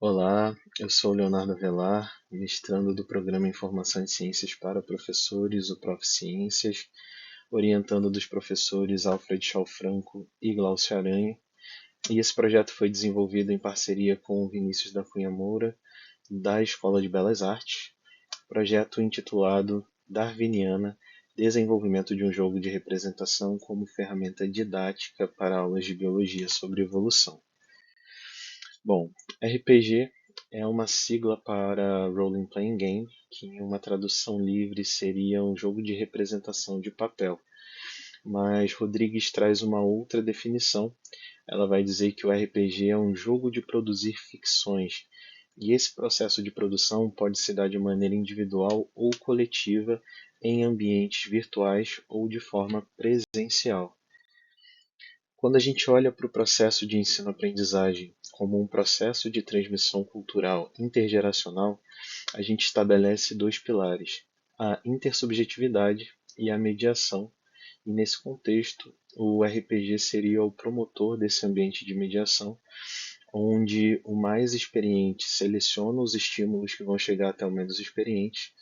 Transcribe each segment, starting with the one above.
Olá, eu sou Leonardo Avelar, mestrando do Programa Informação e Ciências para Professores, o Proficiências, orientando dos professores Alfred Chau Franco e Glaucio Aranha. E esse projeto foi desenvolvido em parceria com o Vinícius da Cunha Moura, da Escola de Belas Artes, projeto intitulado Darwiniana, desenvolvimento de um jogo de representação como ferramenta didática para aulas de biologia sobre evolução. Bom, RPG é uma sigla para Role Playing Game, que em uma tradução livre seria um jogo de representação de papel. Mas Rodrigues traz uma outra definição. Ela vai dizer que o RPG é um jogo de produzir ficções, e esse processo de produção pode se dar de maneira individual ou coletiva em ambientes virtuais ou de forma presencial. Quando a gente olha para o processo de ensino-aprendizagem como um processo de transmissão cultural intergeracional, a gente estabelece dois pilares: a intersubjetividade e a mediação. E nesse contexto, o RPG seria o promotor desse ambiente de mediação, onde o mais experiente seleciona os estímulos que vão chegar até o menos experiente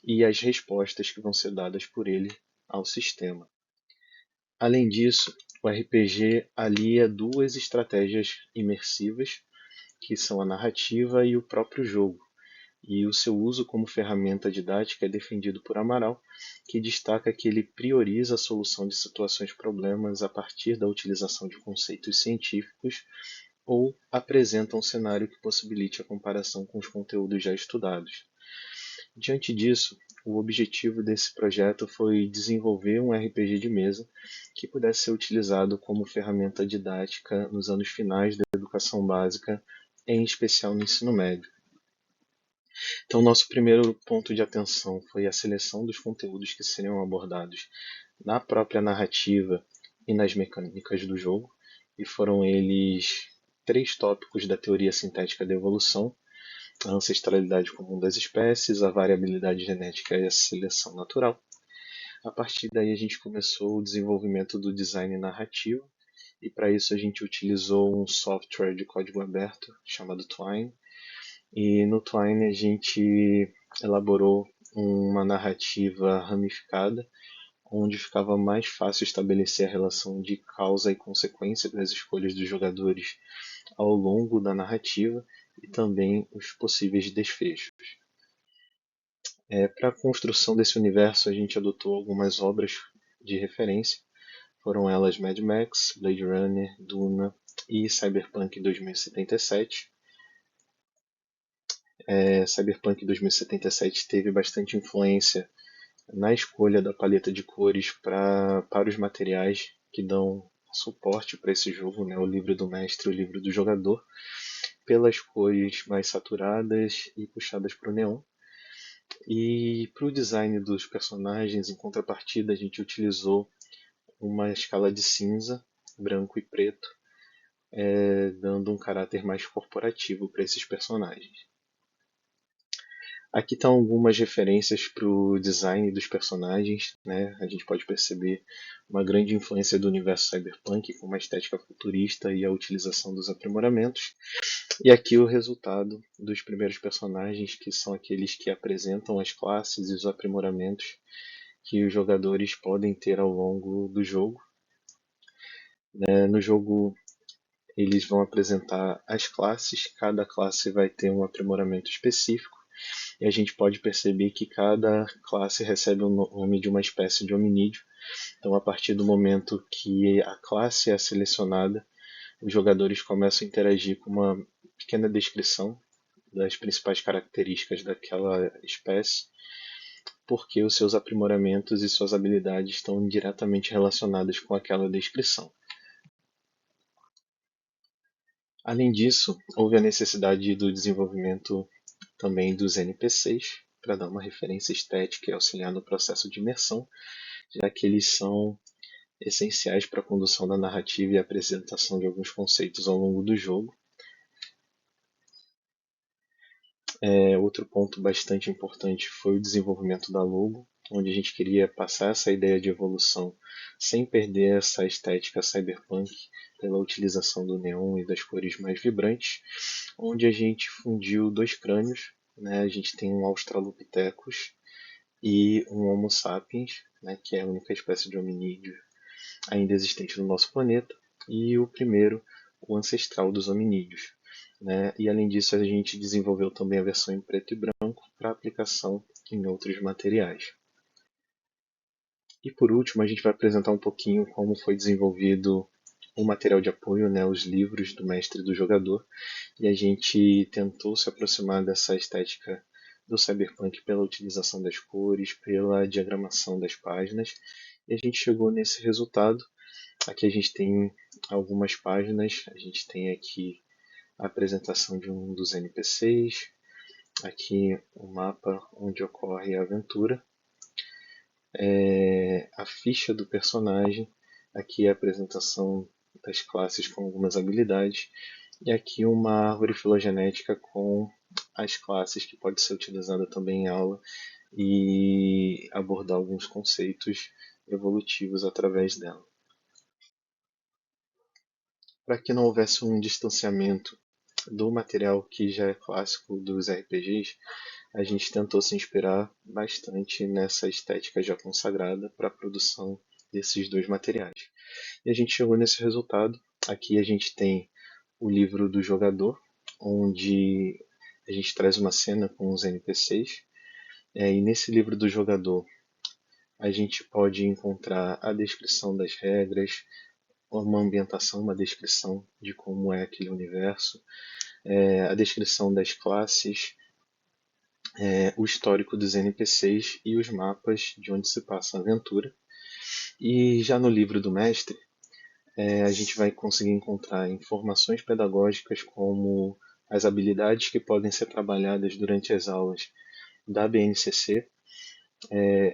e as respostas que vão ser dadas por ele ao sistema. Além disso, o RPG alia duas estratégias imersivas, que são a narrativa e o próprio jogo, e o seu uso como ferramenta didática é defendido por Amaral, que destaca que ele prioriza a solução de situações problemas a partir da utilização de conceitos científicos ou apresenta um cenário que possibilite a comparação com os conteúdos já estudados. Diante disso, o objetivo desse projeto foi desenvolver um RPG de mesa que pudesse ser utilizado como ferramenta didática nos anos finais da educação básica, em especial no ensino médio. Então, nosso primeiro ponto de atenção foi a seleção dos conteúdos que seriam abordados na própria narrativa e nas mecânicas do jogo, e foram eles três tópicos da teoria sintética da evolução: a ancestralidade comum das espécies, a variabilidade genética e a seleção natural. A partir daí a gente começou o desenvolvimento do design narrativo, e para isso a gente utilizou um software de código aberto chamado Twine, e no Twine a gente elaborou uma narrativa ramificada, onde ficava mais fácil estabelecer a relação de causa e consequência das escolhas dos jogadores ao longo da narrativa e também os possíveis desfechos. Para a construção desse universo, a gente adotou algumas obras de referência. Foram elas Mad Max, Blade Runner, Duna e Cyberpunk 2077. Cyberpunk 2077 teve bastante influência na escolha da paleta de cores para os materiais que dão suporte para esse jogo, né? O livro do mestre e o livro do jogador, pelas cores mais saturadas e puxadas para o neon. E para o design dos personagens, em contrapartida, a gente utilizou uma escala de cinza, branco e preto, dando um caráter mais corporativo para esses personagens. Aqui estão algumas referências para o design dos personagens, né? A gente pode perceber uma grande influência do universo cyberpunk, com uma estética futurista e a utilização dos aprimoramentos. E aqui o resultado dos primeiros personagens, que são aqueles que apresentam as classes e os aprimoramentos que os jogadores podem ter ao longo do jogo. No jogo, eles vão apresentar as classes, cada classe vai ter um aprimoramento específico, e a gente pode perceber que cada classe recebe o nome de uma espécie de hominídeo. Então, a partir do momento que a classe é selecionada, os jogadores começam a interagir com uma pequena descrição das principais características daquela espécie, porque os seus aprimoramentos e suas habilidades estão diretamente relacionadas com aquela descrição. Além disso, houve a necessidade do desenvolvimento também dos NPCs, para dar uma referência estética e auxiliar no processo de imersão, já que eles são essenciais para a condução da narrativa e a apresentação de alguns conceitos ao longo do jogo. Outro ponto bastante importante foi o desenvolvimento da logo, onde a gente queria passar essa ideia de evolução sem perder essa estética cyberpunk pela utilização do neon e das cores mais vibrantes, onde a gente fundiu dois crânios, né? A gente tem um Australopithecus e um Homo sapiens, né? Que é a única espécie de hominídeo ainda existente no nosso planeta, e o primeiro, o ancestral dos hominídeos. Né? E além disso, a gente desenvolveu também a versão em preto e branco para aplicação em outros materiais. E por último, a gente vai apresentar um pouquinho como foi desenvolvido o material de apoio, né, os livros do mestre e do jogador, e a gente tentou se aproximar dessa estética do cyberpunk pela utilização das cores, pela diagramação das páginas, e a gente chegou nesse resultado. Aqui a gente tem algumas páginas, a gente tem aqui a apresentação de um dos NPCs, aqui o mapa onde ocorre a aventura, a ficha do personagem, aqui a apresentação das classes com algumas habilidades, e aqui uma árvore filogenética com as classes que pode ser utilizada também em aula e abordar alguns conceitos evolutivos através dela. Para que não houvesse um distanciamento do material que já é clássico dos RPGs, a gente tentou se inspirar bastante nessa estética já consagrada para a produção desses dois materiais. E a gente chegou nesse resultado. Aqui a gente tem o livro do jogador, onde a gente traz uma cena com os NPCs. E nesse livro do jogador a gente pode encontrar a descrição das regras, uma ambientação, uma descrição de como é aquele universo, a descrição das classes, o histórico dos NPCs e os mapas de onde se passa a aventura. E já no livro do mestre, a gente vai conseguir encontrar informações pedagógicas como as habilidades que podem ser trabalhadas durante as aulas da BNCC,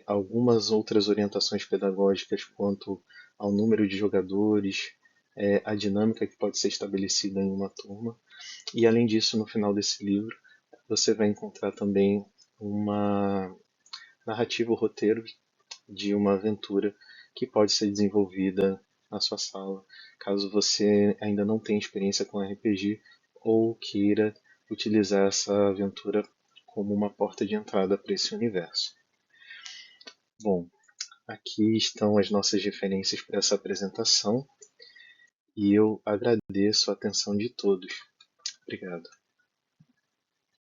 algumas outras orientações pedagógicas quanto ao número de jogadores, a dinâmica que pode ser estabelecida em uma turma. E além disso, no final desse livro, você vai encontrar também uma narrativa, o roteiro de uma aventura que pode ser desenvolvida na sua sala, caso você ainda não tenha experiência com RPG ou queira utilizar essa aventura como uma porta de entrada para esse universo. Bom, aqui estão as nossas referências para essa apresentação e eu agradeço a atenção de todos. Obrigado.